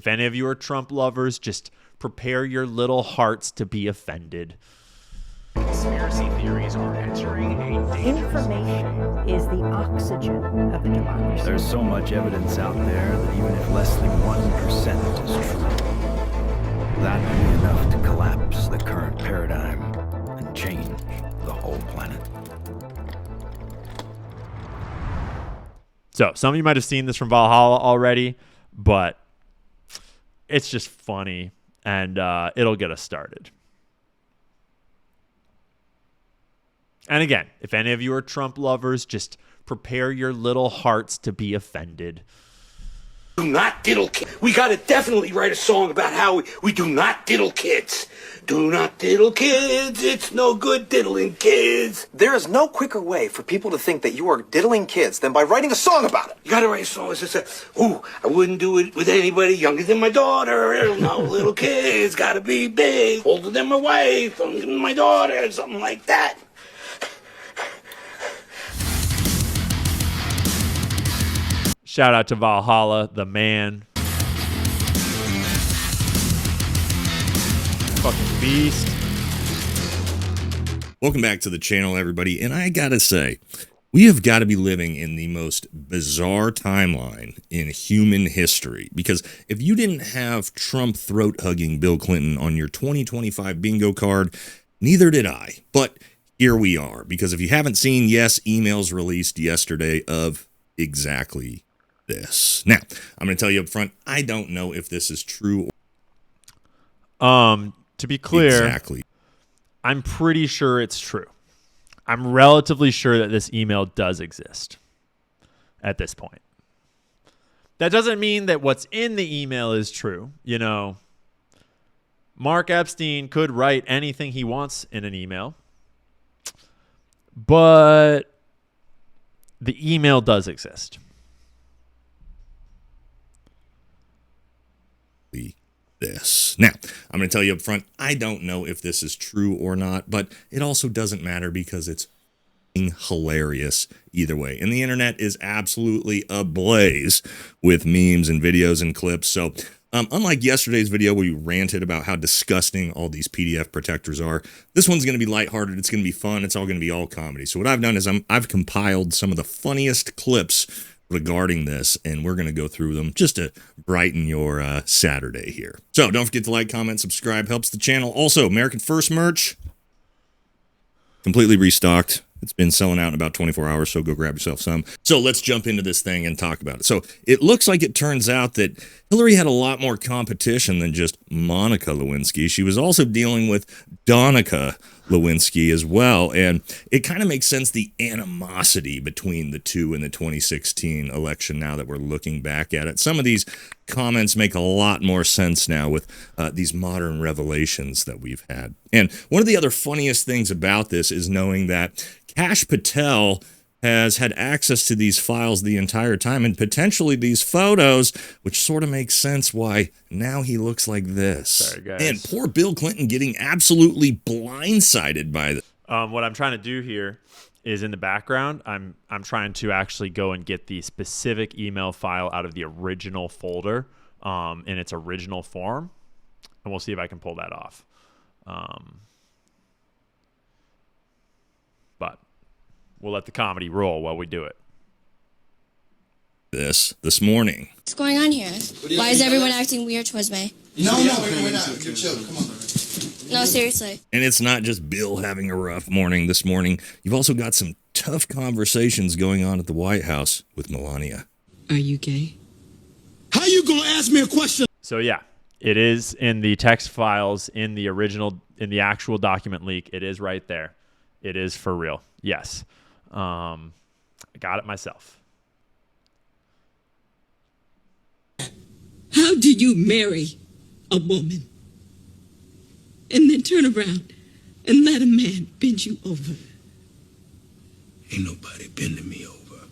If any of you are Trump lovers, just prepare your little hearts to be offended. Conspiracy theories are entering a dangerous... Information is the oxygen of the democracy. There's so much evidence out there that even if less than 1% is true, that would be enough to collapse the current paradigm and change the whole planet. So some of you might have seen this from Valhalla already, but it's just funny, and it'll get us started. And again, if any of you are Trump lovers, just prepare your little hearts to be offended. Do not diddle kids. We gotta definitely write a song about how we do not diddle kids. Do not diddle kids, it's no good diddling kids. There is no quicker way for people to think that you are diddling kids than by writing a song about it. You gotta write a song that says, ooh, I wouldn't do it with anybody younger than my daughter. No little kids, gotta be big, older than my wife, older than my daughter, something like that. Shout out to Valhalla, the man. Fucking beast. Welcome back to the channel, everybody. And I gotta say, we have got to be living in the most bizarre timeline in human history. Because if you didn't have Trump throat-hugging Bill Clinton on your 2025 bingo card, neither did I. But here we are. Because if you haven't seen, yes, emails released yesterday of exactly this. Now, I'm going to tell you up front, I don't know if this is true. To be clear, Exactly. I'm pretty sure it's true. I'm relatively sure that this email does exist at this point. That doesn't mean that what's in the email is true. You know, Mark Epstein could write anything he wants in an email, but the email does exist. This. Now, I'm going to tell you up front, I don't know if this is true or not, but it also doesn't matter because it's hilarious either way. And the internet is absolutely ablaze with memes and videos and clips. So, unlike yesterday's video where we ranted about how disgusting all these PDF protectors are, this one's going to be lighthearted. It's going to be fun. It's all going to be all comedy. So what I've done is I've compiled some of the funniest clips regarding this, and we're going to go through them just to brighten your Saturday here. So don't forget to like, comment, subscribe. Helps the channel. Also, American First merch, completely restocked. It's been selling out in about 24 hours, so go grab yourself some. So let's jump into this thing and talk about it. So it looks like it turns out that Hillary had a lot more competition than just Monica Lewinsky. She was also dealing with Donica Blewinsky as well, and it kind of makes sense, the animosity between the two in the 2016 election now that we're looking back at it. Some of these comments make a lot more sense now with these modern revelations that we've had. And one of the other funniest things about this is knowing that Kash Patel has had access to these files the entire time, and potentially these photos, which sort of makes sense why now he looks like this. Sorry, guys. And poor Bill Clinton getting absolutely blindsided by this. What I'm trying to do here is in the background, I'm trying to actually go and get the specific email file out of the original folder in its original form, and we'll see if I can pull that off. But we'll let the comedy roll while we do it. This morning. What's going on here? Why is everyone acting weird towards me? No, we're not. You're chill. Come on. No, seriously. And it's not just Bill having a rough morning this morning. You've also got some tough conversations going on at the White House with Melania. Are you gay? How you gonna ask me a question? So yeah, it is in the text files in the original, in the actual document leak. It is right there. It is for real. Yes. I got it myself. How do you marry a woman and then turn around and let a man bend you over? Ain't nobody bending me over.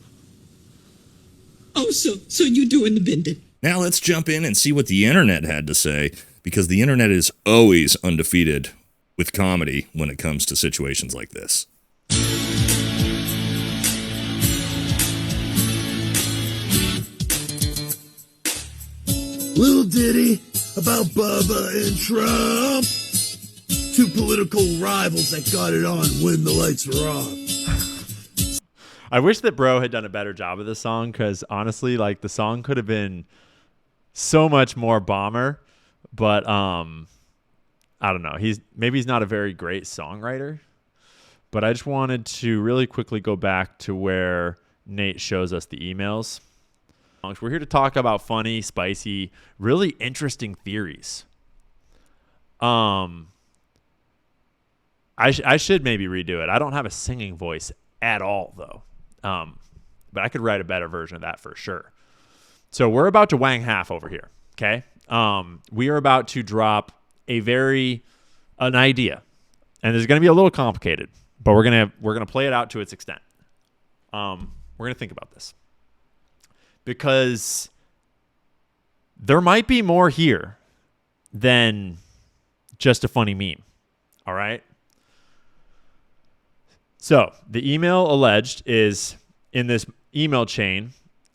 Oh, so you doing the bending? Now let's jump in and see what the internet had to say, because the internet is always undefeated with comedy when it comes to situations like this. Little ditty about Bubba and Trump. Two political rivals that got it on when the lights were off. I wish that Bro had done a better job of this song, because honestly, like, the song could have been so much more bomber, but I don't know. Maybe he's not a very great songwriter, but I just wanted to really quickly go back to where Nate shows us the emails. We're here to talk about funny, spicy, really interesting theories. I should maybe redo it. I don't have a singing voice at all, though. But I could write a better version of that for sure. So we're about to wang half over here, okay? We are about to drop an idea, and it's going to be a little complicated, but we're gonna play it out to its extent. We're gonna think about this, because there might be more here than just a funny meme. All right. So the email alleged is in this email chain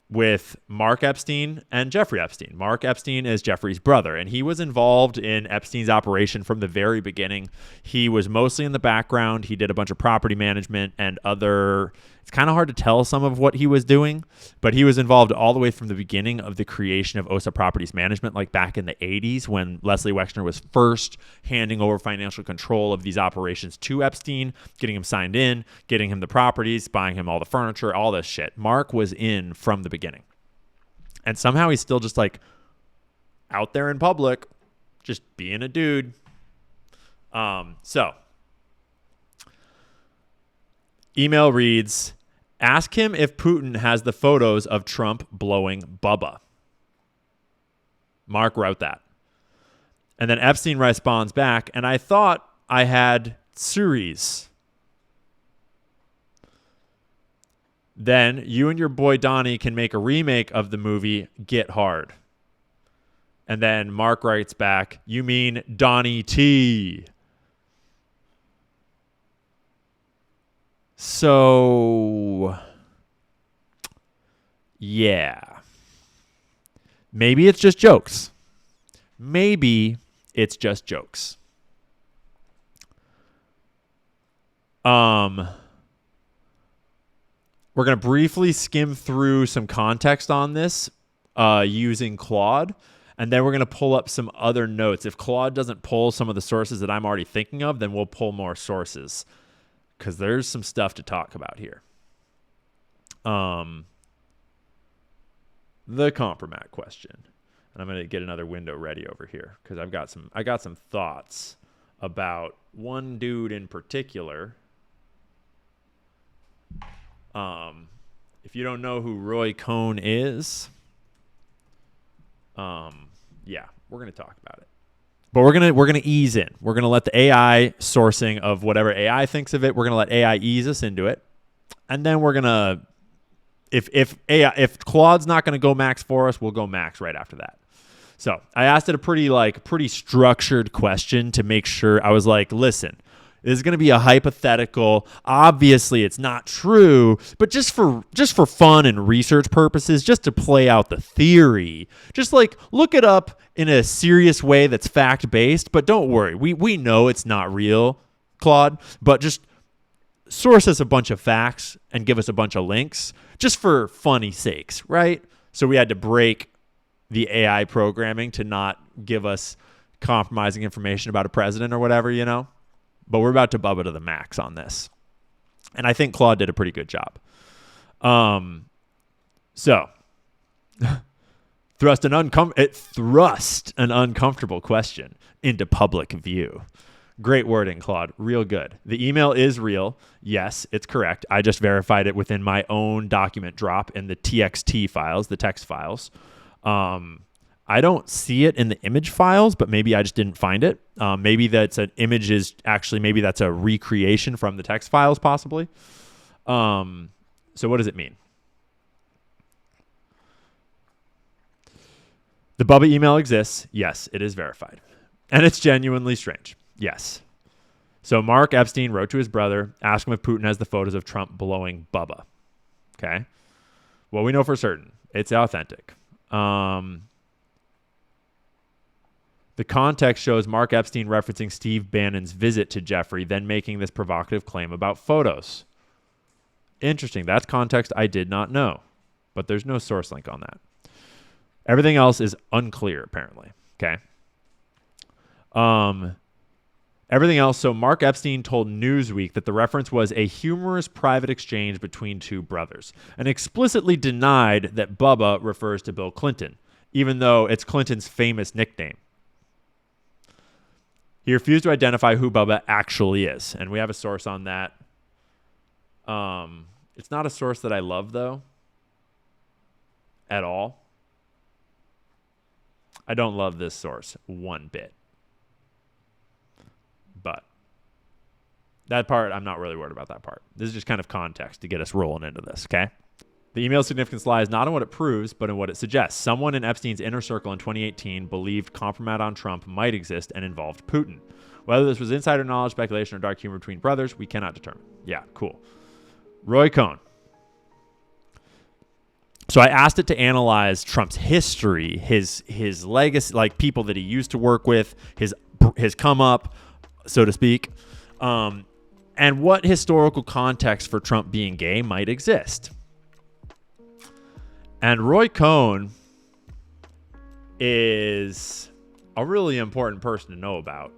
with Mark Epstein and Jeffrey Epstein. Mark Epstein is Jeffrey's brother, and he was involved in Epstein's operation from the very beginning. He was mostly in the background. He did a bunch of property management and it's kind of hard to tell some of what he was doing, but he was involved all the way from the beginning of the creation of OSA Properties Management, like back in the 80s when Leslie Wexner was first handing over financial control of these operations to Epstein, getting him signed in, getting him the properties, buying him all the furniture, all this shit. Mark was in from the beginning. And somehow he's still just like out there in public, just being a dude. So email reads, ask him if Putin has the photos of Trump blowing Bubba. Mark wrote that. And then Epstein responds back, and I thought I had series. Then you and your boy Donnie can make a remake of the movie Get Hard. And then Mark writes back, you mean Donnie T. So, yeah. Maybe it's just jokes. Maybe it's just jokes. We're going to briefly skim through some context on this using Claude, and then we're going to pull up some other notes. If Claude doesn't pull some of the sources that I'm already thinking of, then we'll pull more sources, because there's some stuff to talk about here. The compromat question. And I'm going to get another window ready over here, because I got some thoughts about one dude in particular. If you don't know who Roy Cohn is, yeah, we're going to talk about it. But we're gonna ease in. We're gonna let the AI sourcing of whatever AI thinks of it. We're gonna let AI ease us into it, and then we're gonna, if Claude's not gonna go max for us, we'll go max right after that. So I asked it a pretty structured question to make sure. I was like, listen, this is gonna be a hypothetical. Obviously, it's not true, but just for fun and research purposes, just to play out the theory, just like look it up in a serious way that's fact-based, but don't worry. We know it's not real, Claude, but just source us a bunch of facts and give us a bunch of links just for funny sakes, right? So we had to break the AI programming to not give us compromising information about a president or whatever, you know? But we're about to Bubba to the max on this. And I think Claude did a pretty good job. So... Thrust an uncomfortable question into public view. Great wording, Claude. Real good. The email is real. Yes, it's correct. I just verified it within my own document drop in the TXT files, the text files. I don't see it in the image files, but maybe I just didn't find it. Maybe that's an image is actually, maybe that's a recreation from the text files possibly. So what does it mean? The Bubba email exists. Yes, it is verified. And it's genuinely strange. Yes. So Mark Epstein wrote to his brother, asked him if Putin has the photos of Trump blowing Bubba. Okay. Well, we know for certain. It's authentic. The context shows Mark Epstein referencing Steve Bannon's visit to Jeffrey, then making this provocative claim about photos. Interesting. That's context I did not know, but there's no source link on that. Everything else is unclear, apparently. Okay. Everything else. So Mark Epstein told Newsweek that the reference was a humorous private exchange between two brothers and explicitly denied that Bubba refers to Bill Clinton, even though it's Clinton's famous nickname. He refused to identify who Bubba actually is, and we have a source on that. It's not a source that I love, though, at all. I don't love this source one bit. But that part, I'm not really worried about that part. This is just kind of context to get us rolling into this, okay? The email's significance lies not in what it proves, but in what it suggests. Someone in Epstein's inner circle in 2018 believed compromise on Trump might exist and involved Putin. Whether this was insider knowledge, speculation, or dark humor between brothers, we cannot determine. Yeah, cool. Roy Cohn. So I asked it to analyze Trump's history, his legacy, like people that he used to work with, his come up, so to speak, and what historical context for Trump being gay might exist. And Roy Cohn is a really important person to know about.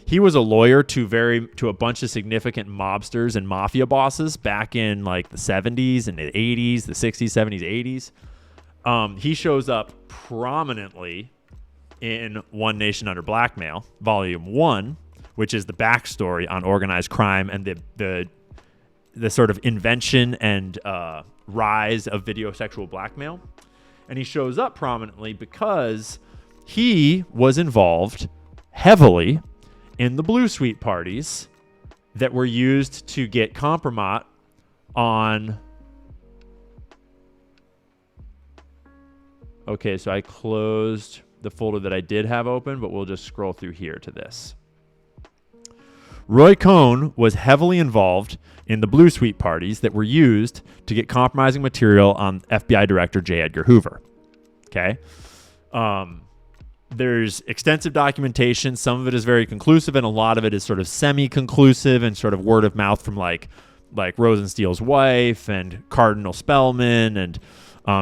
He was a lawyer to a bunch of significant mobsters and mafia bosses back in like the 70s and the 80s, the 60s, 70s, 80s. He shows up prominently in One Nation Under Blackmail, Volume 1, which is the backstory on organized crime and the sort of invention and rise of video sexual blackmail. And he shows up prominently because he was involved heavily in the Blue Suite parties that were used to get compromise on... Okay, so I closed the folder that I did have open, but we'll just scroll through here to this. Roy Cohn was heavily involved in the Blue Suite parties that were used to get compromising material on FBI Director J. Edgar Hoover. Okay? There's extensive documentation. Some of it is very conclusive, and a lot of it is sort of semi-conclusive and sort of word of mouth from like Rosensteel's wife and Cardinal Spellman and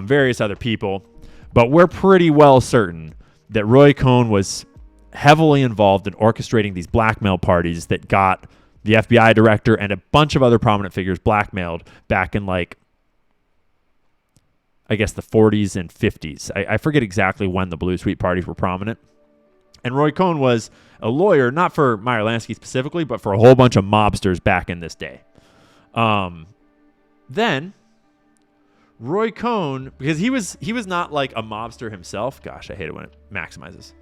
various other people. But we're pretty well certain that Roy Cohn was heavily involved in orchestrating these blackmail parties that got the FBI director and a bunch of other prominent figures blackmailed back in like, I guess, the 40s and 50s. I forget exactly when the Blue Suite parties were prominent. And Roy Cohn was a lawyer, not for Meyer Lansky specifically, but for a whole bunch of mobsters back in this day. Then Roy Cohn, because he was not like a mobster himself. Gosh, I hate it when it maximizes.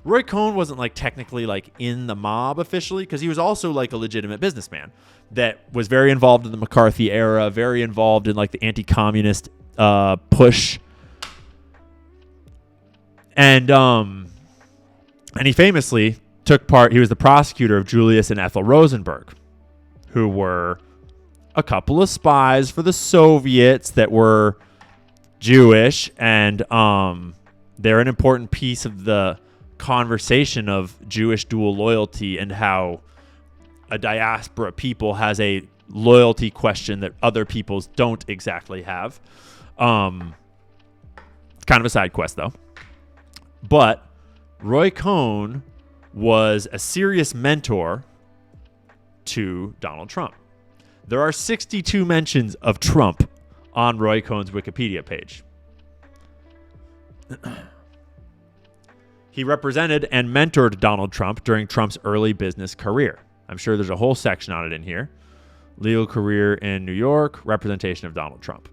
Roy Cohn wasn't like technically like in the mob officially, because he was also like a legitimate businessman that was very involved in the McCarthy era, very involved in like the anti-communist push. And he famously took part, he was the prosecutor of Julius and Ethel Rosenberg, who were a couple of spies for the Soviets that were Jewish, and they're an important piece of the conversation of Jewish dual loyalty and how a diaspora people has a loyalty question that other peoples don't exactly have. Kind of a side quest, though. But Roy Cohn was a serious mentor to Donald Trump. There are 62 mentions of Trump on Roy Cohn's Wikipedia page. He represented and mentored Donald Trump during Trump's early business career. I'm sure there's a whole section on it in here. Legal career in New York, representation of Donald Trump.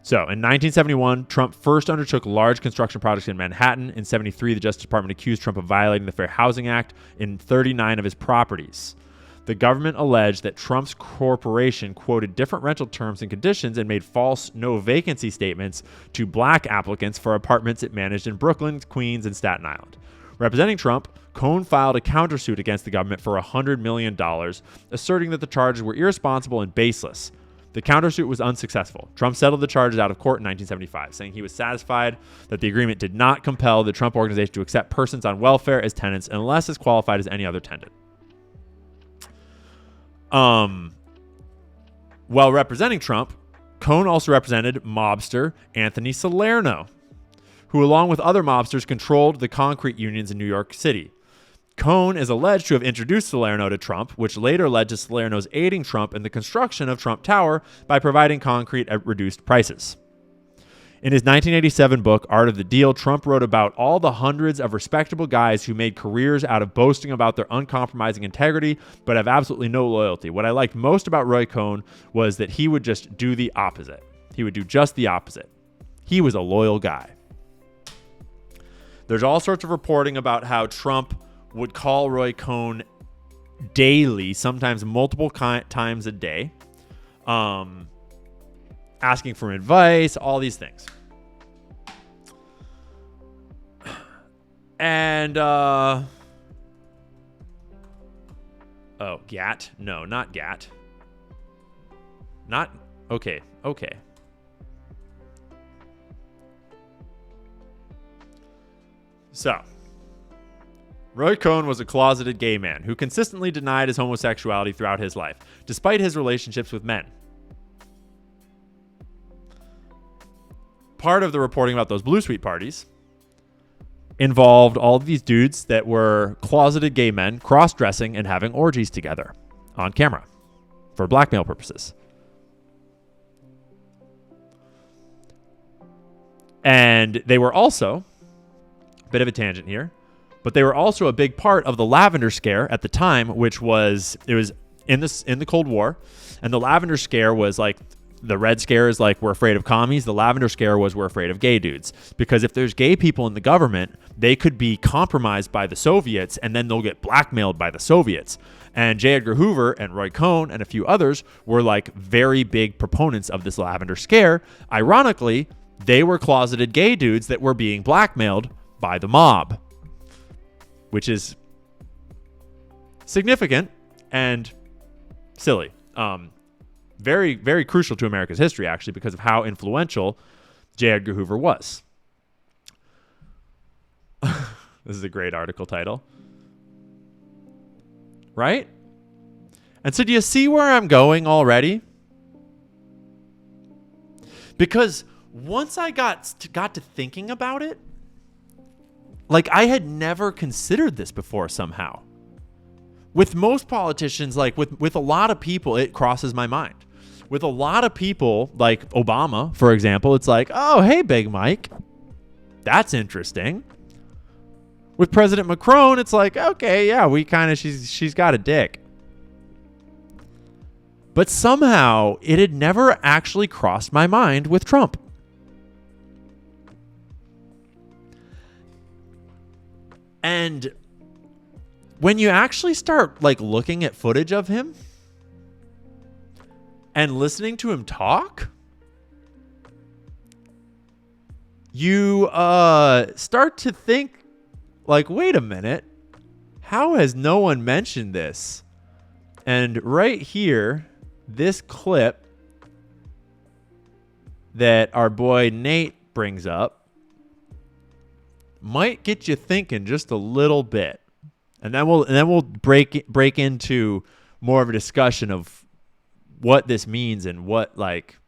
So, in 1971, Trump first undertook large construction projects in Manhattan. In 1973, the Justice Department accused Trump of violating the Fair Housing Act in 39 of his properties. The government alleged that Trump's corporation quoted different rental terms and conditions and made false no-vacancy statements to black applicants for apartments it managed in Brooklyn, Queens, and Staten Island. Representing Trump, Cohn filed a countersuit against the government for $100 million, asserting that the charges were irresponsible and baseless. The countersuit was unsuccessful. Trump settled the charges out of court in 1975, saying he was satisfied that the agreement did not compel the Trump organization to accept persons on welfare as tenants unless as qualified as any other tenant. While representing Trump, Cohn also represented mobster Anthony Salerno, who along with other mobsters controlled the concrete unions in New York City. Cohn is alleged to have introduced Salerno to Trump, which later led to Salerno's aiding Trump in the construction of Trump Tower by providing concrete at reduced prices. In his 1987 book, Art of the Deal, Trump wrote about all the hundreds of respectable guys who made careers out of boasting about their uncompromising integrity, but have absolutely no loyalty. What I liked most about Roy Cohn was that he would just do the opposite. He would do just the opposite. He was a loyal guy. There's all sorts of reporting about how Trump would call Roy Cohn daily, sometimes multiple times a day, asking for advice, all these things. And, Gat? No, not Gat. Okay. So, Roy Cohn was a closeted gay man who consistently denied his homosexuality throughout his life, despite his relationships with men. Part of the reporting about those Blue Suite parties involved all of these dudes that were closeted gay men cross-dressing and having orgies together on camera for blackmail purposes. And they were also, bit of a tangent here, but they were also a big part of the lavender scare at the time, which was, it was in the Cold War, and the lavender scare was like, the red scare is like, we're afraid of commies. The lavender scare was, we're afraid of gay dudes. Because if there's gay people in the government, they could be compromised by the Soviets, and then they'll get blackmailed by the Soviets. And J. Edgar Hoover and Roy Cohn and a few others were like very big proponents of this lavender scare. Ironically, they were closeted gay dudes that were being blackmailed by the mob, which is significant and silly. Very, very crucial to America's history, actually, because of how influential J. Edgar Hoover was. This is a great article title. Right? And so do you see where I'm going already? Because once I got to thinking about it, like I had never considered this before somehow. With most politicians, like with a lot of people, it crosses my mind. With a lot of people, like Obama, for example, it's like, oh, hey, Big Mike. That's interesting. With President Macron, it's like, okay, yeah, she's got a dick. But somehow, it had never actually crossed my mind with Trump. And when you actually start like looking at footage of him and listening to him talk, you start to think like, wait a minute, how has no one mentioned this? And right here, this clip that our boy Nate brings up might get you thinking just a little bit. And then we'll break into more of a discussion of what this means and what, like,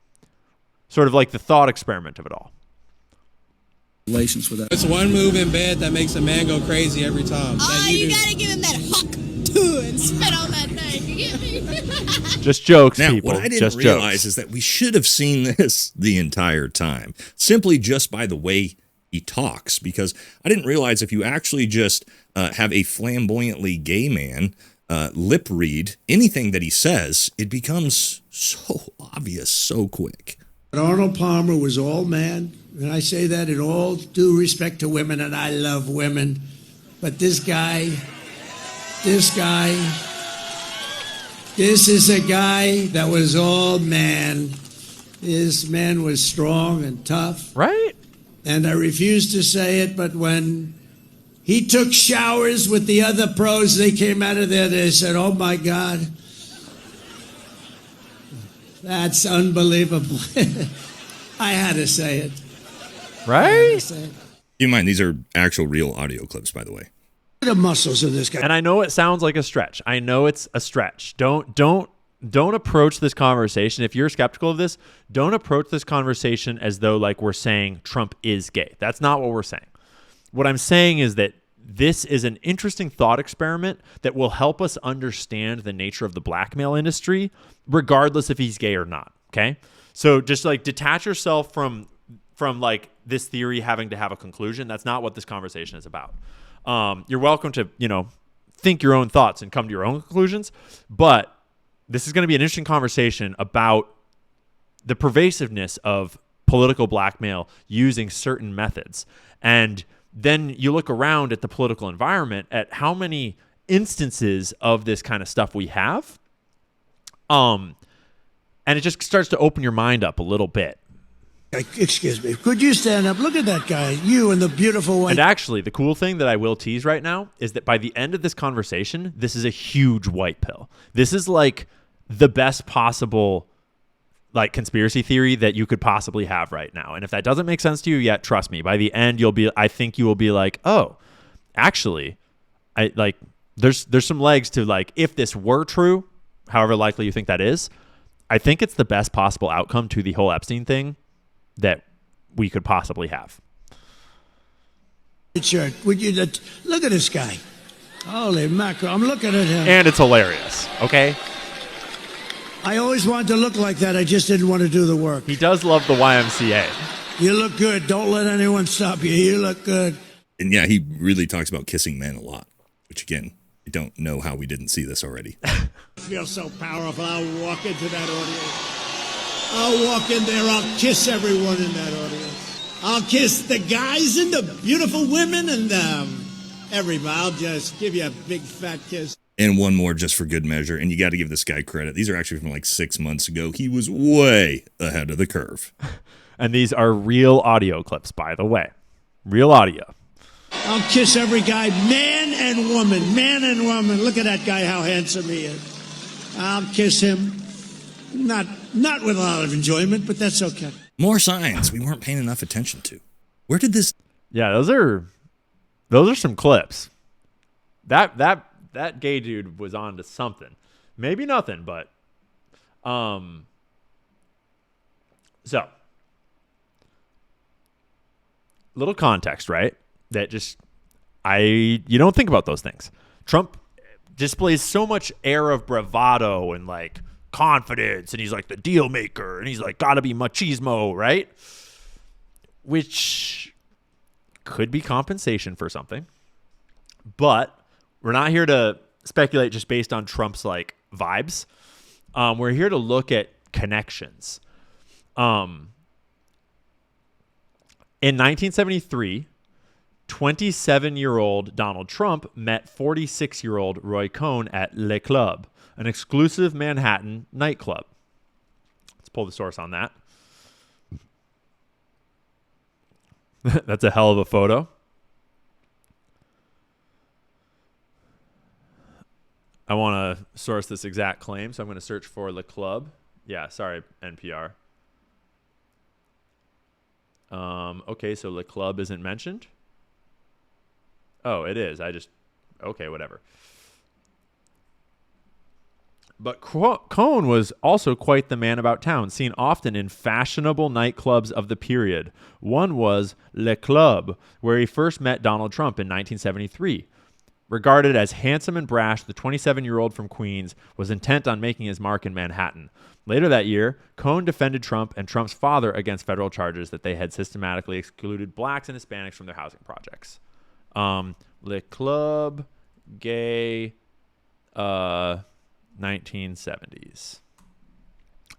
sort of like the thought experiment of it all. Relations with that. It's one move in bed that makes a man go crazy every time. Oh, you gotta give him that huck too and spit on that thing. You get me? Just jokes, now, people. What I didn't just realize jokes. is that we should have seen this the entire time, simply just by the way he talks, because I didn't realize if you actually just have a flamboyantly gay man lip read anything that he says, it becomes so obvious so quick. Arnold Palmer was all man, and I say that in all due respect to women, and I love women. But this is a guy that was all man. This man was strong and tough. Right? And I refuse to say it, but when he took showers with the other pros, they came out of there, they said, oh my God. That's unbelievable. I had to say it. Right? Keep in mind, these are actual real audio clips, by the way. The muscles of this guy. And I know it sounds like a stretch. I know it's a stretch. Don't approach this conversation. If you're skeptical of this, don't approach this conversation as though like we're saying Trump is gay. That's not what we're saying. What I'm saying is that this is an interesting thought experiment that will help us understand the nature of the blackmail industry, regardless if he's gay or not. Okay? So just like detach yourself from like this theory having to have a conclusion. That's not what this conversation is about. You're welcome to, think your own thoughts and come to your own conclusions, but this is going to be an interesting conversation about the pervasiveness of political blackmail using certain methods. And then you look around at the political environment at how many instances of this kind of stuff we have. And it just starts to open your mind up a little bit. Excuse me. Could you stand up? Look at that guy. You and the beautiful white. And actually, the cool thing that I will tease right now is that by the end of this conversation, this is a huge white pill. This is like the best possible like conspiracy theory that you could possibly have right now. And if that doesn't make sense to you yet, trust me, by the end I think you will be like, "Oh, actually, there's some legs to like if this were true, however likely you think that is, I think it's the best possible outcome to the whole Epstein thing that we could possibly have." Shirt. Would you look at this guy? Holy mackerel! I'm looking at him, and it's hilarious. Okay, I always wanted to look like that. I just didn't want to do the work. He does love the YMCA. You look good. Don't let anyone stop you. You look good. And yeah, he really talks about kissing men a lot, which again, I don't know how we didn't see this already. I feel so powerful. I'll walk into that audience. I'll walk in there. I'll kiss everyone in that audience. I'll kiss the guys and the beautiful women and everybody. I'll just give you a big fat kiss. And one more just for good measure. And you got to give this guy credit. These are actually from like 6 months ago. He was way ahead of the curve. And these are real audio clips, by the way. Real audio. I'll kiss every guy, man and woman. Man and woman. Look at that guy, how handsome he is. I'll kiss him. Not with a lot of enjoyment, but that's okay. More signs we weren't paying enough attention to. Where did this? Yeah, those are some clips. That gay dude was on to something. Maybe nothing, but so little context, right? That just you don't think about those things. Trump displays so much air of bravado and like confidence, and he's like the deal maker, and he's like gotta be machismo, right? Which could be compensation for something, but we're not here to speculate just based on Trump's like vibes. We're here to look at connections. In 1973, 27-year-old Donald Trump met 46-year-old Roy Cohn at Le Club, an exclusive Manhattan nightclub. Let's pull the source on that. That's a hell of a photo. I want to source this exact claim, so I'm going to search for Le Club. Yeah, sorry, NPR. Okay, so Le Club isn't mentioned. Oh, it is. Okay, whatever. But Cohn was also quite the man about town, seen often in fashionable nightclubs of the period. One was Le Club, where he first met Donald Trump in 1973. Regarded as handsome and brash, the 27-year-old from Queens was intent on making his mark in Manhattan. Later that year, Cohn defended Trump and Trump's father against federal charges that they had systematically excluded blacks and Hispanics from their housing projects. Le Club, gay, 1970s.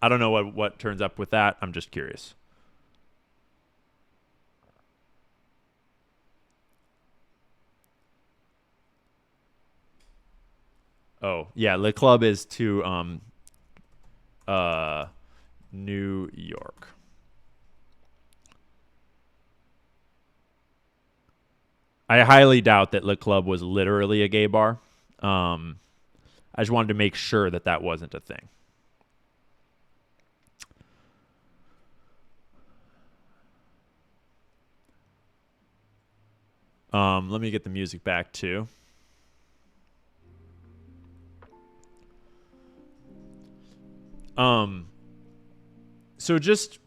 I don't know what turns up with that. I'm just curious. Oh, yeah, Le Club is to New York. I highly doubt that Le Club was literally a gay bar. I just wanted to make sure that wasn't a thing. Let me get the music back too. So just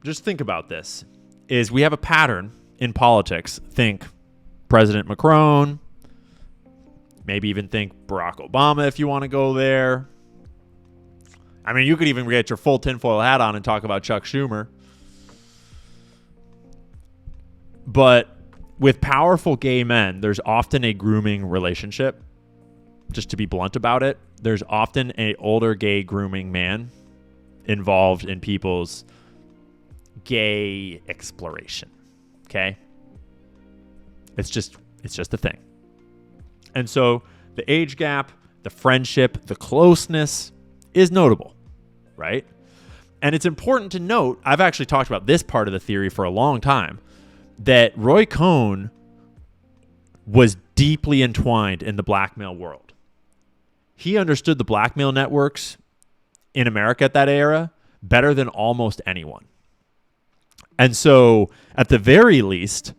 think about this. Is we have a pattern in politics. Think President Macron. Maybe even think Barack Obama if you want to go there. I mean, you could even get your full tinfoil hat on and talk about Chuck Schumer. But with powerful gay men, there's often a grooming relationship. Just to be blunt about it, there's often an older gay grooming man involved in people's gay exploration. Okay? It's just a thing. And so the age gap, the friendship, the closeness is notable, right? And it's important to note, I've actually talked about this part of the theory for a long time, that Roy Cohn was deeply entwined in the blackmail world. He understood the blackmail networks in America at that era better than almost anyone. And so, at the very least,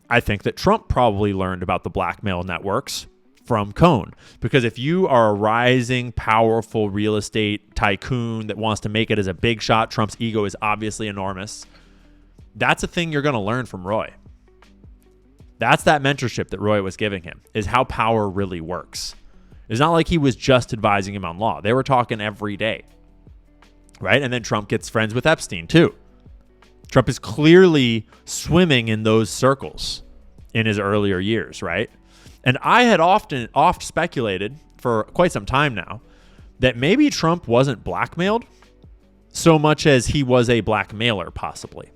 I think that Trump probably learned about the blackmail networks from Cohn. Because if you are a rising, powerful real estate tycoon that wants to make it as a big shot, Trump's ego is obviously enormous. That's a thing you're going to learn from Roy. That's that mentorship that Roy was giving him, is how power really works. It's not like he was just advising him on law. They were talking every day, right? And then Trump gets friends with Epstein too. Trump is clearly swimming in those circles in his earlier years, right? And I had oft speculated for quite some time now that maybe Trump wasn't blackmailed so much as he was a blackmailer, possibly.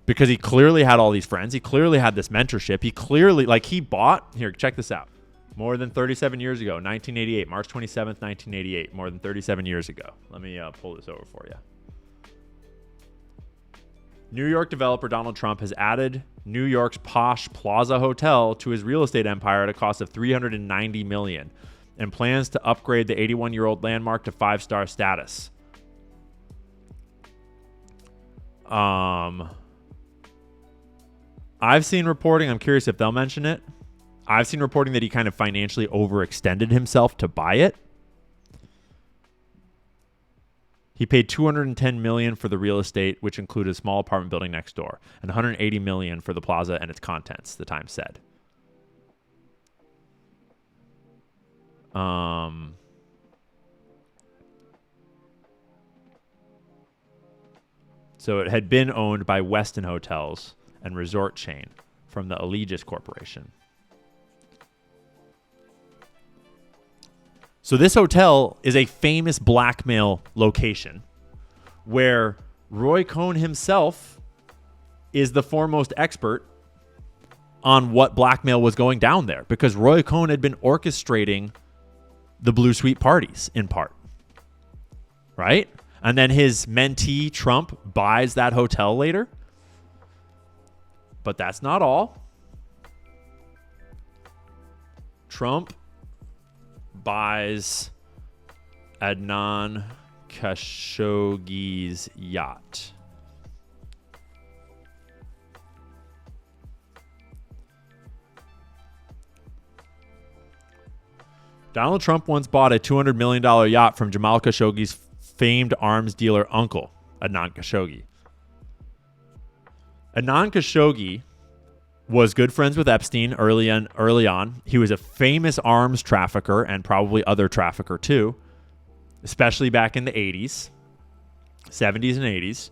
Because he clearly had all these friends. He clearly had this mentorship. He clearly, he bought, here, check this out. More than 37 years ago, 1988, March 27th, 1988, more than 37 years ago. Let me pull this over for you. New York developer Donald Trump has added New York's posh Plaza Hotel to his real estate empire at a cost of $390 million and plans to upgrade the 81-year-old landmark to 5-star status. I've seen reporting, I'm curious if they'll mention it. I've seen reporting that he kind of financially overextended himself to buy it. He paid $210 million for the real estate, which included a small apartment building next door, and $180 million for the plaza and its contents, the Times said. So it had been owned by Westin Hotels and Resort chain from the Allegis Corporation. So this hotel is a famous blackmail location where Roy Cohn himself is the foremost expert on what blackmail was going down there, because Roy Cohn had been orchestrating the Blue Suite parties in part, right? And then his mentee, Trump, buys that hotel later. But that's not all. Trump buys Adnan Khashoggi's yacht. Donald Trump once bought a $200 million yacht from Jamal Khashoggi's famed arms dealer uncle, Adnan Khashoggi. Adnan Khashoggi was good friends with Epstein early on. He was a famous arms trafficker and probably other trafficker too, especially back in the 80s, 70s and 80s.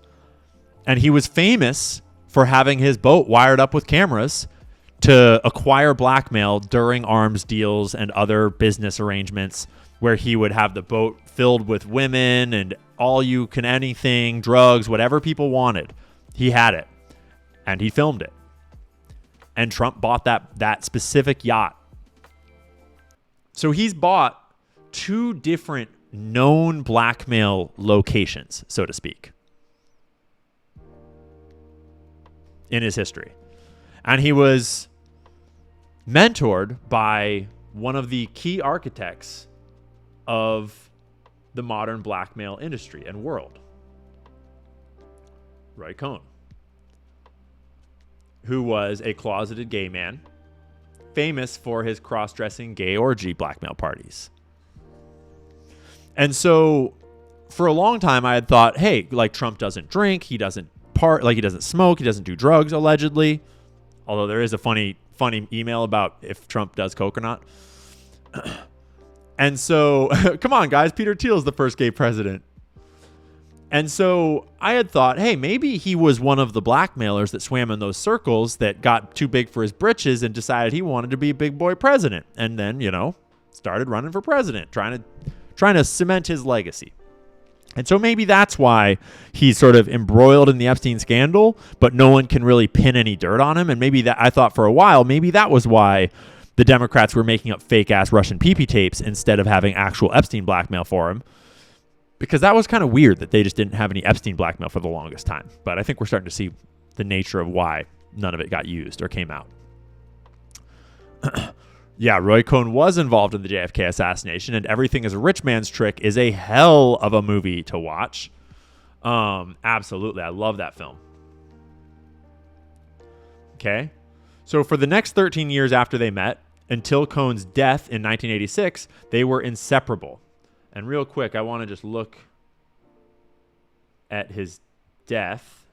And he was famous for having his boat wired up with cameras to acquire blackmail during arms deals and other business arrangements, where he would have the boat filled with women and all you can anything, drugs, whatever people wanted. He had it, and he filmed it. And Trump bought that specific yacht. So he's bought two different known blackmail locations, so to speak, in his history. And he was mentored by one of the key architects of the modern blackmail industry and world, Roy Cohn, who was a closeted gay man, famous for his cross-dressing gay orgy blackmail parties. And so for a long time, I had thought, hey, like Trump doesn't drink, he doesn't he doesn't smoke, he doesn't do drugs, allegedly. Although there is a funny email about if Trump does coke or not. And so, come on, guys, Peter Thiel is the first gay president. And so I had thought, hey, maybe he was one of the blackmailers that swam in those circles that got too big for his britches and decided he wanted to be a big boy president. And then, started running for president, trying to cement his legacy. And so maybe that's why he's sort of embroiled in the Epstein scandal, but no one can really pin any dirt on him. And maybe that, I thought for a while, maybe that was why the Democrats were making up fake ass Russian PP tapes instead of having actual Epstein blackmail for him. Because that was kind of weird that they just didn't have any Epstein blackmail for the longest time. But I think we're starting to see the nature of why none of it got used or came out. Yeah, Roy Cohn was involved in the JFK assassination, and Everything is a Rich Man's Trick is a hell of a movie to watch. Absolutely. I love that film. Okay. So for the next 13 years after they met, until Cohn's death in 1986, they were inseparable. And real quick, I want to just look at his death,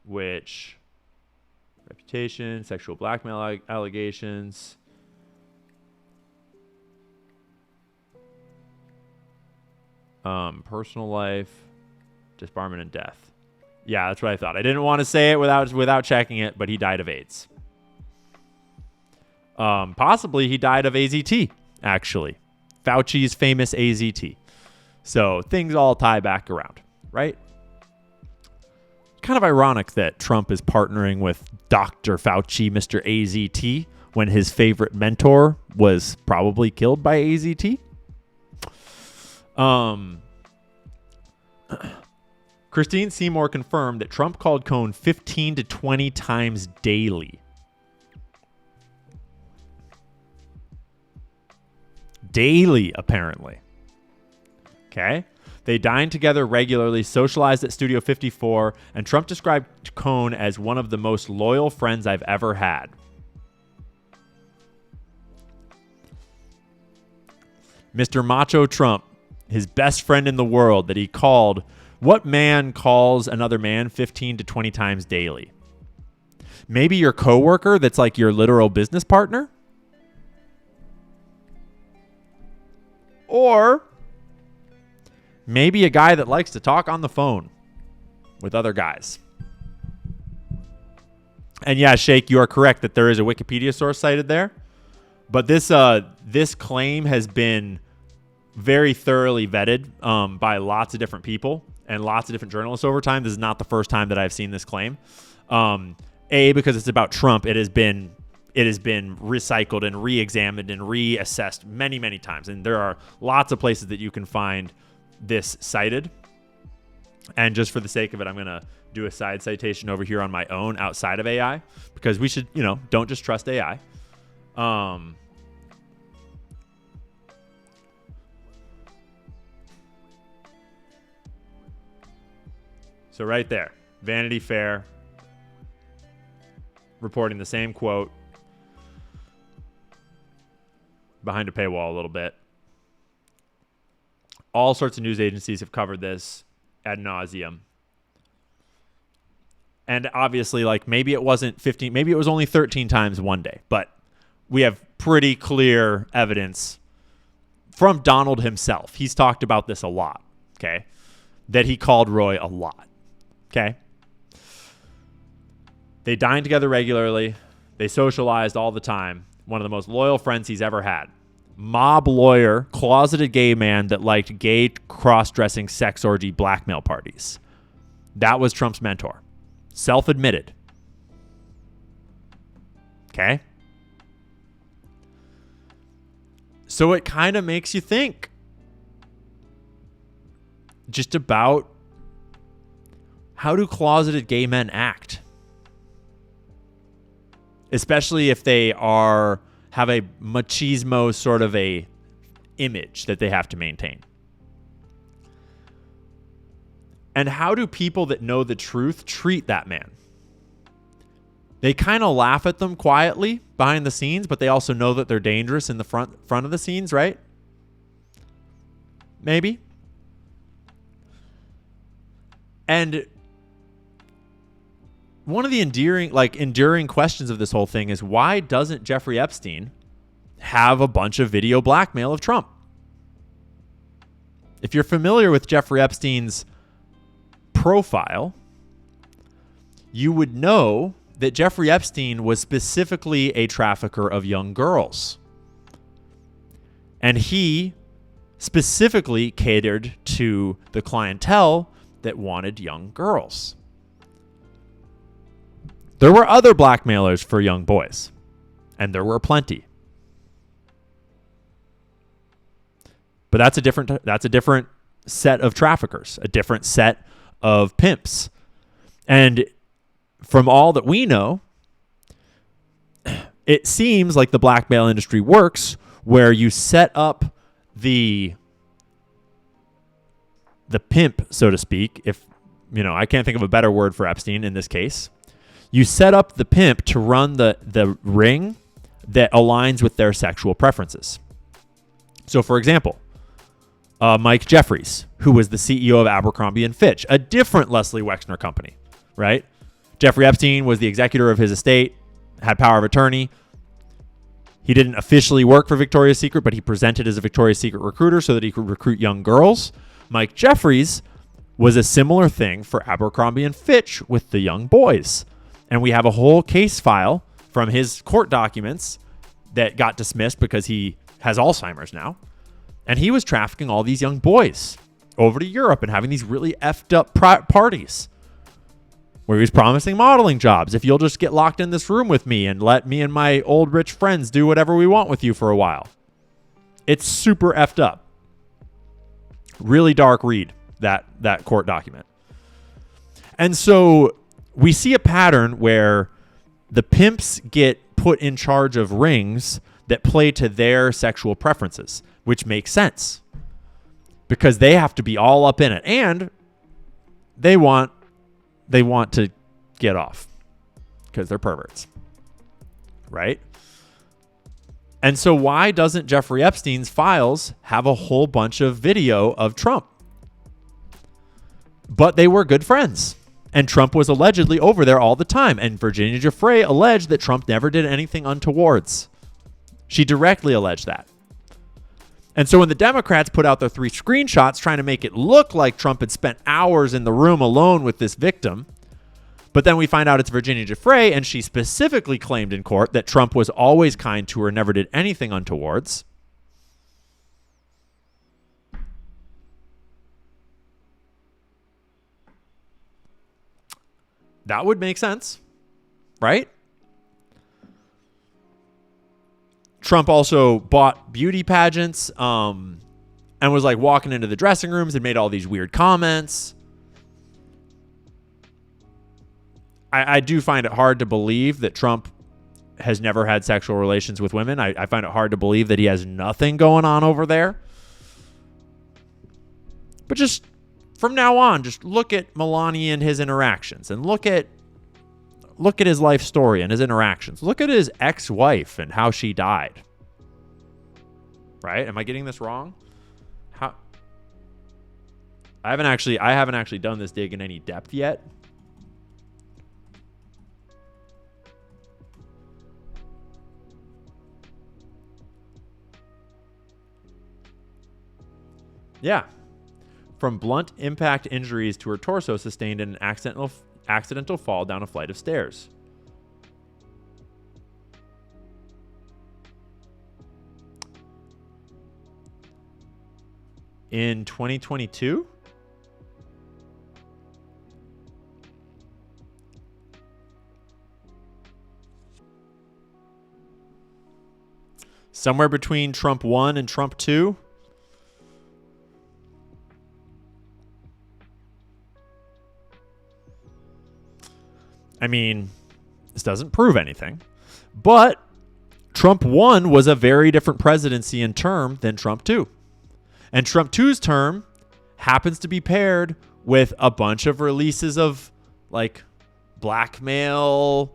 which... reputation, sexual blackmail allegations. Personal life, disbarment, and death. Yeah, that's what I thought. I didn't want to say it without checking it, but he died of AIDS. Possibly he died of AZT, actually. Fauci's famous AZT. So things all tie back around, right? Kind of ironic that Trump is partnering with Dr. Fauci, Mr. AZT, when his favorite mentor was probably killed by AZT. Christine Seymour confirmed that Trump called Cohn 15 to 20 times daily. Daily, apparently. Okay? They dined together regularly, socialized at Studio 54, and Trump described Cohn as one of the most loyal friends I've ever had. Mr. Macho Trump, his best friend in the world that he called, what man calls another man 15 to 20 times daily? Maybe your coworker that's like your literal business partner? Or maybe a guy that likes to talk on the phone with other guys. And yeah, Shake, you are correct that there is a Wikipedia source cited there. But this claim has been very thoroughly vetted by lots of different people and lots of different journalists over time. This is not the first time that I've seen this claim. Because it's about Trump, it has been recycled and re-examined and reassessed many, many times. And there are lots of places that you can find this cited. And just for the sake of it, I'm going to do a side citation over here on my own outside of AI, because we should, don't just trust AI. So right there, Vanity Fair reporting the same quote behind a paywall a little bit. All sorts of news agencies have covered this ad nauseum. And obviously, maybe it wasn't 15, maybe it was only 13 times one day, but we have pretty clear evidence from Donald himself. He's talked about this a lot, okay? That he called Roy a lot, okay? They dined together regularly. They socialized all the time. One of the most loyal friends he's ever had. Mob lawyer, closeted gay man that liked gay cross-dressing sex orgy blackmail parties. That was Trump's mentor. Self-admitted. Okay? So it kind of makes you think just about how do closeted gay men act? Especially if they have a machismo sort of a image that they have to maintain. And how do people that know the truth treat that man? They kind of laugh at them quietly behind the scenes, but they also know that they're dangerous in the front of the scenes, right? Maybe. And one of the enduring questions of this whole thing is, why doesn't Jeffrey Epstein have a bunch of video blackmail of Trump? If you're familiar with Jeffrey Epstein's profile, you would know that Jeffrey Epstein was specifically a trafficker of young girls. And he specifically catered to the clientele that wanted young girls. There were other blackmailers for young boys, and there were plenty. But that's a different set of traffickers, a different set of pimps. And from all that we know, it seems like the blackmail industry works where you set up the pimp, so to speak, if, I can't think of a better word for Epstein in this case. You set up the pimp to run the ring that aligns with their sexual preferences. So, for example, Mike Jeffries, who was the CEO of Abercrombie & Fitch, a different Leslie Wexner company, right? Jeffrey Epstein was the executor of his estate, had power of attorney. He didn't officially work for Victoria's Secret, but he presented as a Victoria's Secret recruiter so that he could recruit young girls. Mike Jeffries was a similar thing for Abercrombie & Fitch with the young boys. And we have a whole case file from his court documents that got dismissed because he has Alzheimer's now. And he was trafficking all these young boys over to Europe and having these really effed up parties where he was promising modeling jobs. If you'll just get locked in this room with me and let me and my old rich friends do whatever we want with you for a while. It's super effed up. Really dark read, that court document. And so we see a pattern where the pimps get put in charge of rings that play to their sexual preferences, which makes sense because they have to be all up in it, and they want to get off because they're perverts, right? And so why doesn't Jeffrey Epstein's files have a whole bunch of video of Trump? But they were good friends, and Trump was allegedly over there all the time, and Virginia Giuffre alleged that Trump never did anything untowards. She directly alleged that. And so when the Democrats put out their 3 screenshots trying to make it look like Trump had spent hours in the room alone with this victim, but then we find out it's Virginia Giuffre, and she specifically claimed in court that Trump was always kind to her, never did anything untowards. That would make sense, right? Trump also bought beauty pageants and was like walking into the dressing rooms and made all these weird comments. I do find it hard to believe that Trump has never had sexual relations with women. I find it hard to believe that he has nothing going on over there. But just from now on, just look at Melania and his interactions, and look at his life story and his interactions. Look at his ex-wife and how she died. Right? Am I getting this wrong? I haven't actually done this dig in any depth yet. Yeah. From blunt impact injuries to her torso sustained in an accidental fall down a flight of stairs. In 2022? Somewhere between Trump 1 and Trump 2? I mean, this doesn't prove anything, but Trump 1 was a very different presidency in term than Trump 2. And Trump 2's term happens to be paired with a bunch of releases of like blackmail,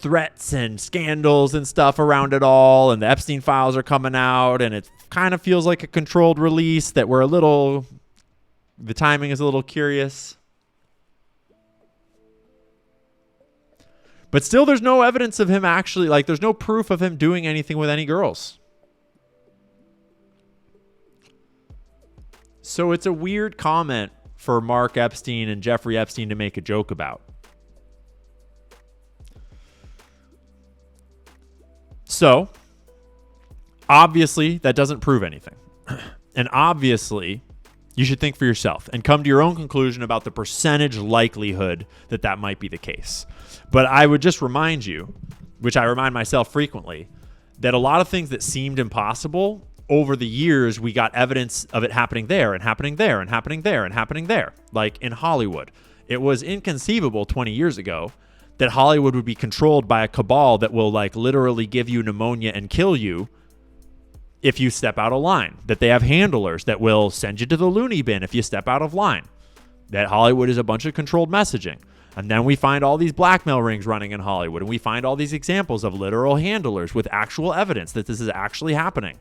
threats and scandals and stuff around it all, and the Epstein files are coming out, and it kind of feels like a controlled release that the timing is a little curious. But still, there's no evidence of him actually, there's no proof of him doing anything with any girls. So it's a weird comment for Mark Epstein and Jeffrey Epstein to make a joke about. So, obviously, that doesn't prove anything. And obviously, you should think for yourself and come to your own conclusion about the percentage likelihood that that might be the case. But I would just remind you, which I remind myself frequently, that a lot of things that seemed impossible, over the years, we got evidence of it happening there and happening there and happening there and happening there. Like in Hollywood. It was inconceivable 20 years ago that Hollywood would be controlled by a cabal that will literally give you pneumonia and kill you if you step out of line. That they have handlers that will send you to the loony bin if you step out of line. That Hollywood is a bunch of controlled messaging. And then we find all these blackmail rings running in Hollywood. And we find all these examples of literal handlers with actual evidence that this is actually happening.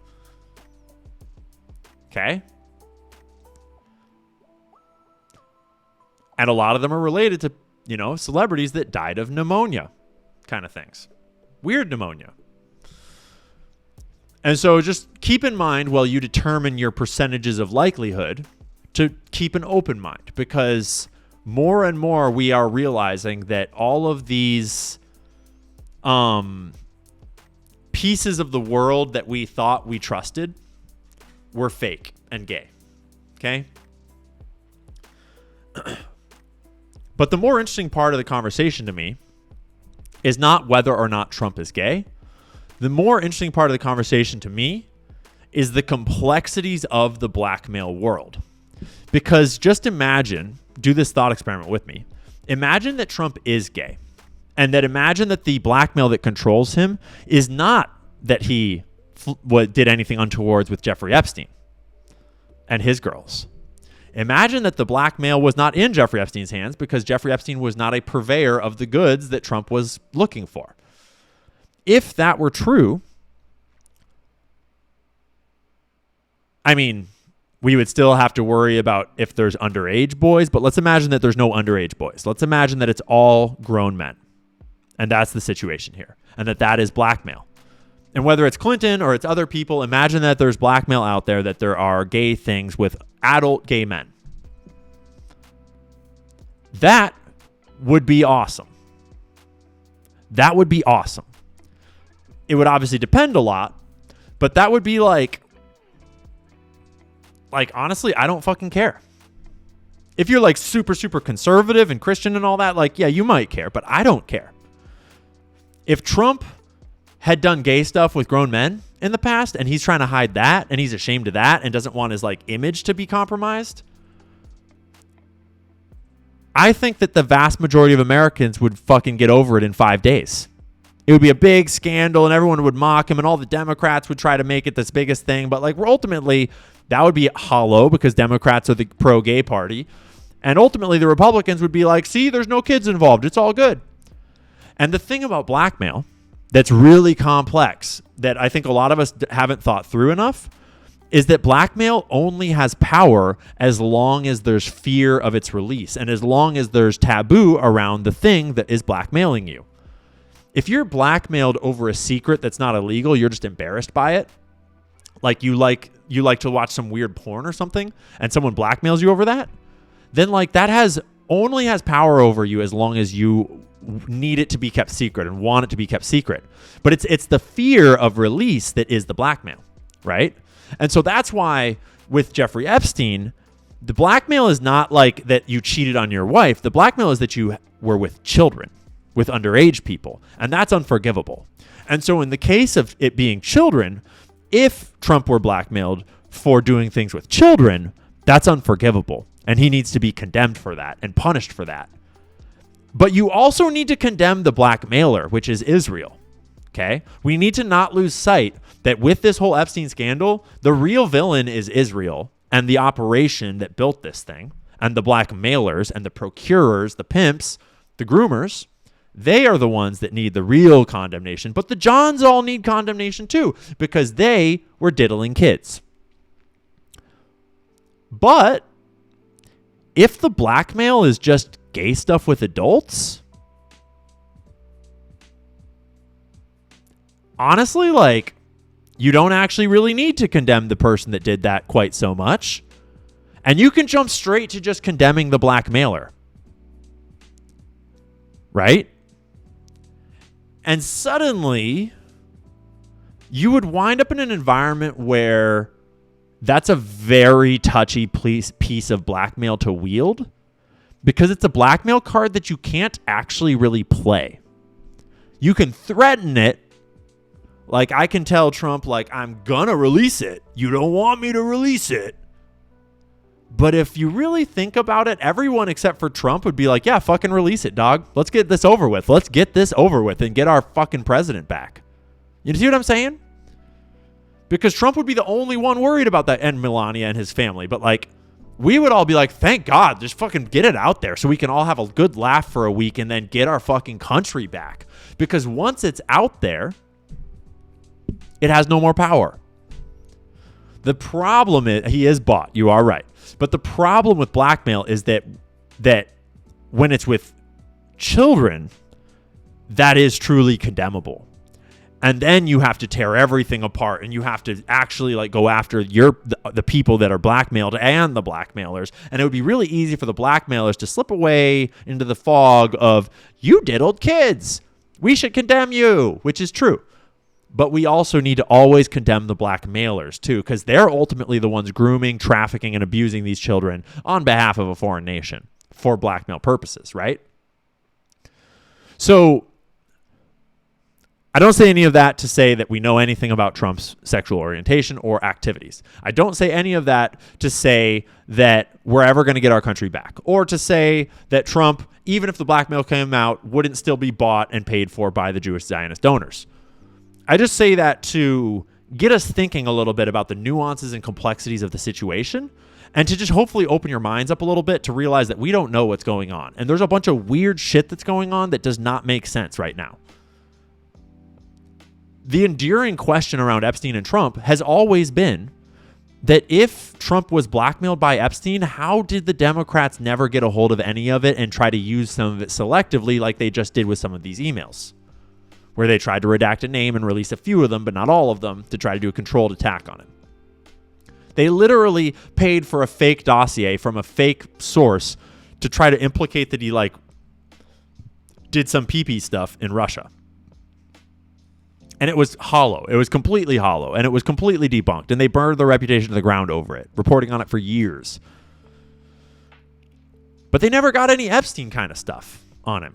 Okay? And a lot of them are related to, celebrities that died of pneumonia kind of things. Weird pneumonia. And so just keep in mind while you determine your percentages of likelihood to keep an open mind, because more and more we are realizing that all of these pieces of the world that we thought we trusted were fake and gay. Okay? But the more interesting part of the conversation to me is not whether or not Trump is gay. The more interesting part of the conversation to me is the complexities of the blackmail world. Because just imagine, do this thought experiment with me. Imagine that Trump is gay. And imagine that the blackmail that controls him is not that he did anything untowards with Jeffrey Epstein and his girls. Imagine that the blackmail was not in Jeffrey Epstein's hands because Jeffrey Epstein was not a purveyor of the goods that Trump was looking for. If that were true, we would still have to worry about if there's underage boys, but let's imagine that there's no underage boys. Let's imagine that it's all grown men. And that's the situation here. And that is blackmail. And whether it's Clinton or it's other people, imagine that there's blackmail out there, that there are gay things with adult gay men. That would be awesome. That would be awesome. It would obviously depend a lot, but that would be honestly, I don't fucking care. If you're super, super conservative and Christian and all that, yeah, you might care, but I don't care. If Trump had done gay stuff with grown men in the past, and he's trying to hide that, and he's ashamed of that, and doesn't want his image to be compromised, I think that the vast majority of Americans would fucking get over it in 5 days. It would be a big scandal, and everyone would mock him, and all the Democrats would try to make it this biggest thing, but ultimately, that would be hollow because Democrats are the pro-gay party, and ultimately the Republicans would be see, there's no kids involved, it's all good. And the thing about blackmail that's really complex that I think a lot of us haven't thought through enough is that blackmail only has power as long as there's fear of its release and as long as there's taboo around the thing that is blackmailing you. If you're blackmailed over a secret that's not illegal, you're just embarrassed by it. You like to watch some weird porn or something and someone blackmails you over that, then that only has power over you as long as you need it to be kept secret and want it to be kept secret. But it's the fear of release that is the blackmail, right? And so that's why with Jeffrey Epstein, the blackmail is not that you cheated on your wife. The blackmail is that you were with children, with underage people, and that's unforgivable. And so in the case of it being children, if Trump were blackmailed for doing things with children, that's unforgivable, and he needs to be condemned for that and punished for that. But you also need to condemn the blackmailer, which is Israel. Okay? We need to not lose sight that with this whole Epstein scandal, the real villain is Israel and the operation that built this thing, and the blackmailers and the procurers, the pimps, the groomers, They are the ones that need the real condemnation. But the Johns all need condemnation too, because they were diddling kids. But if the blackmail is just gay stuff with adults, honestly, like, you don't actually really need to condemn the person that did that quite so much. And you can jump straight to just condemning the blackmailer. Right? And suddenly, you would wind up in an environment where that's a very touchy piece of blackmail to wield, because it's a blackmail card that you can't actually really play. You can threaten it. Like, I can tell Trump, like, I'm gonna release it. You don't want me to release it. But if you really think about it, everyone except for Trump would be like, yeah, fucking release it, dog. Let's get this over with. Let's get this over with and get our fucking president back. You see what I'm saying? Because Trump would be the only one worried about that, and Melania and his family. But, like, we would all be like, thank God, just fucking get it out there so we can all have a good laugh for a week and then get our fucking country back. Because once it's out there, it has no more power. The problem is, he is bought. You are right. But the problem with blackmail is that when it's with children, that is truly condemnable. And then you have to tear everything apart, and you have to actually, like, go after the people that are blackmailed and the blackmailers. And it would be really easy for the blackmailers to slip away into the fog of, you diddled kids, we should condemn you, which is true. But we also need to always condemn the blackmailers too, because they're ultimately the ones grooming, trafficking, and abusing these children on behalf of a foreign nation for blackmail purposes, right? So I don't say any of that to say that we know anything about Trump's sexual orientation or activities. I don't say any of that to say that we're ever going to get our country back, or to say that Trump, even if the blackmail came out, wouldn't still be bought and paid for by the Jewish Zionist donors. I just say that to get us thinking a little bit about the nuances and complexities of the situation, and to just hopefully open your minds up a little bit to realize that we don't know what's going on. And there's a bunch of weird shit that's going on that does not make sense right now. The enduring question around Epstein and Trump has always been that if Trump was blackmailed by Epstein, how did the Democrats never get a hold of any of it and try to use some of it selectively like they just did with some of these emails, where they tried to redact a name and release a few of them, but not all of them, to try to do a controlled attack on him. They literally paid for a fake dossier from a fake source to try to implicate that he, like, did some pee-pee stuff in Russia. And it was hollow. It was completely hollow, and it was completely debunked, and they burned their reputation to the ground over it, reporting on it for years. But they never got any Epstein kind of stuff on him.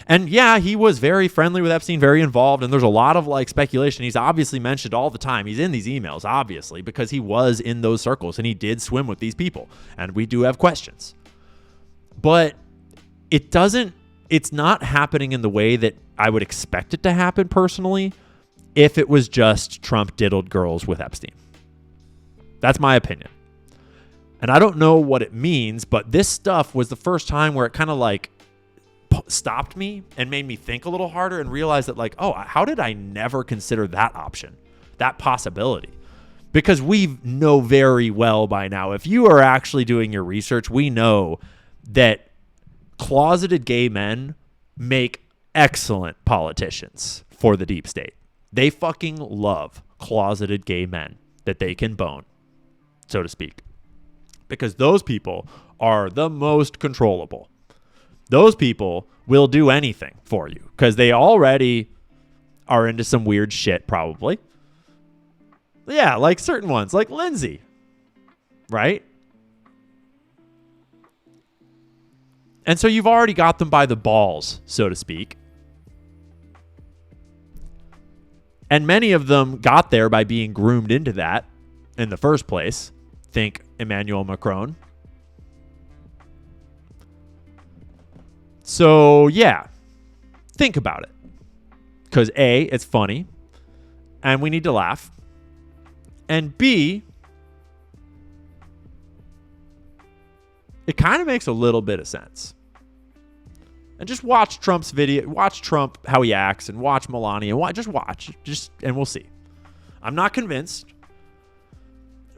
And yeah, he was very friendly with Epstein, very involved, and there's a lot of, like, speculation. He's obviously mentioned all the time. He's in these emails, obviously, because he was in those circles, and he did swim with these people, and we do have questions. But it's not happening in the way that I would expect it to happen personally if it was just Trump diddled girls with Epstein. That's my opinion. And I don't know what it means, but this stuff was the first time where it kind of, like, stopped me and made me think a little harder and realize that, like, oh, how did I never consider that option, that possibility? Because we know very well by now, if you are actually doing your research, we know that closeted gay men make excellent politicians for the deep state. They fucking love closeted gay men that they can bone, so to speak, because those people are the most controllable. Those people will do anything for you because they already are into some weird shit, probably. Yeah, like certain ones, like Lindsay, right? And so you've already got them by the balls, so to speak. And many of them got there by being groomed into that in the first place. Think Emmanuel Macron. So, yeah, think about it. Because A, it's funny, and we need to laugh. And B, it kind of makes a little bit of sense. And just watch Trump's video, watch Trump, how he acts, and watch Melania. Just watch, and we'll see. I'm not convinced.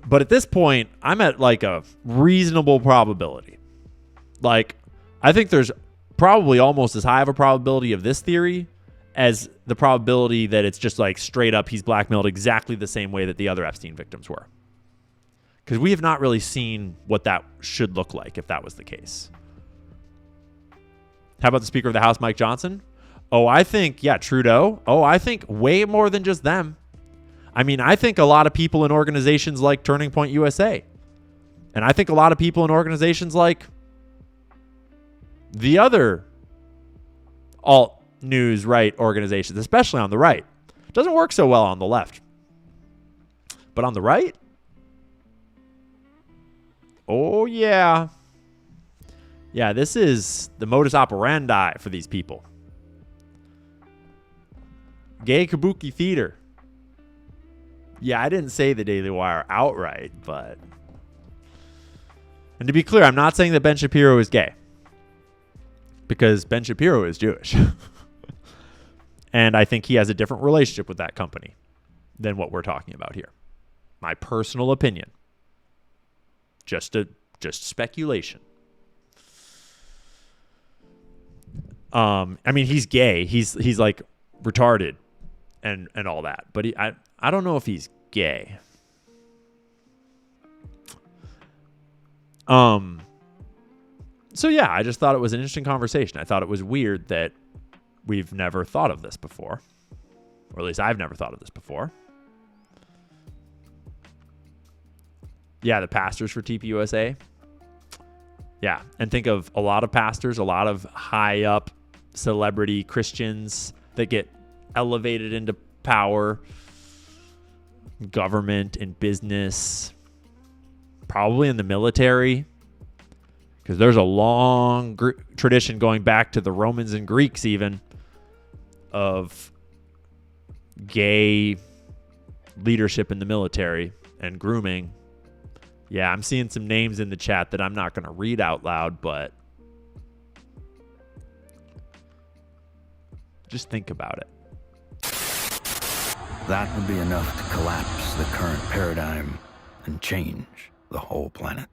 But at this point, I'm at like a reasonable probability. Like, I think there's probably almost as high of a probability of this theory as the probability that it's just like straight up he's blackmailed exactly the same way that the other Epstein victims were. Because we have not really seen what that should look like if that was the case. How about the Speaker of the House, Mike Johnson? Oh, I think, Trudeau. Oh, I think way more than just them. I mean, I think a lot of people in organizations like Turning Point USA. And I think a lot of people in organizations like the other alt news right organizations, especially on the right. It doesn't work so well on the left. But on the right? Oh, yeah. Yeah, this is the modus operandi for these people. Gay kabuki theater. Yeah, I didn't say the Daily Wire outright, but... And to be clear, I'm not saying that Ben Shapiro is gay. Because Ben Shapiro is Jewish. And I think he has a different relationship with that company than what we're talking about here. My personal opinion. Just speculation. I mean, he's gay. He's like retarded and all that. But I don't know if he's gay. So yeah, I just thought it was an interesting conversation. I thought it was weird that we've never thought of this before. Or at least I've never thought of this before. Yeah, the pastors for TPUSA. Yeah, and think of a lot of pastors, a lot of high up celebrity Christians that get elevated into power, government and business, probably in the military, because there's a long tradition going back to the Romans and Greeks even of gay leadership in the military and grooming. Yeah, I'm seeing some names in the chat that I'm not going to read out loud, but just think about it. That would be enough to collapse the current paradigm and change the whole planet.